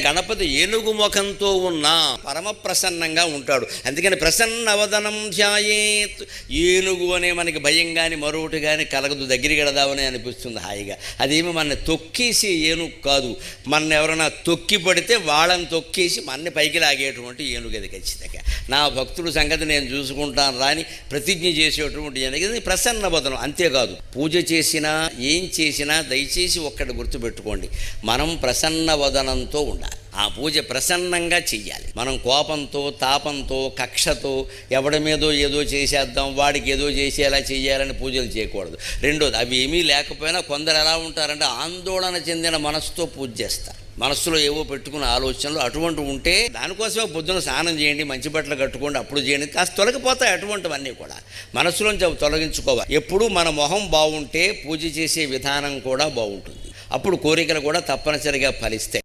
గణపతి ఏనుగు ముఖంతో ఉన్న పరమ ప్రసన్నంగా ఉంటాడు. అందుకని ప్రసన్నవదనం ధ్యాయేత్. ఏనుగు అనే మనకి భయం కానీ మరొకటి కానీ కలగదు, దగ్గరికి వెళదామని అనిపిస్తుంది హాయిగా. అదేమి మన తొక్కేసి ఏనుగు కాదు, మన ఎవరైనా తొక్కి పడితే వాళ్ళని తొక్కేసి మన్ని పైకి లాగేటువంటి ఏనుగు అది ఖచ్చితంగా. నా భక్తుడు సంగతి నేను చూసుకుంటాను రాని ప్రతిజ్ఞ చేసేటువంటి ఏనుగు ప్రసన్నవదనం. అంతేకాదు పూజ చేసినా ఏం చేసినా దయచేసి ఒక్కటి గుర్తుపెట్టుకోండి, మనం ప్రసన్నవదనంతో ఉండాలి. ఆ పూజ ప్రసన్నంగా చెయ్యాలి. మనం కోపంతో తాపంతో కక్షతో ఎవడి మీదో ఏదో చేసేద్దాం వాడికి ఏదో చేసేలా చెయ్యాలని పూజలు చేయకూడదు. రెండోది, అవి ఏమీ లేకపోయినా కొందరు ఎలా ఉంటారంటే ఆందోళన చెందిన మనసుతో పూజ చేస్తారు. మనస్సులో ఏవో పెట్టుకున్న ఆలోచనలు అటువంటి ఉంటే దానికోసమే పొద్దున స్నానం చేయండి, మంచి బట్టలు కట్టుకోండి, అప్పుడు చేయండి, కాస్త తొలగిపోతాయి అటువంటివన్నీ కూడా. మనస్సులోంచి అవి తొలగించుకోవాలి. ఎప్పుడు మన మొహం బాగుంటే పూజ చేసే విధానం కూడా బాగుంటుంది. అప్పుడు కోరికలు కూడా తప్పనిసరిగా ఫలిస్తాయి.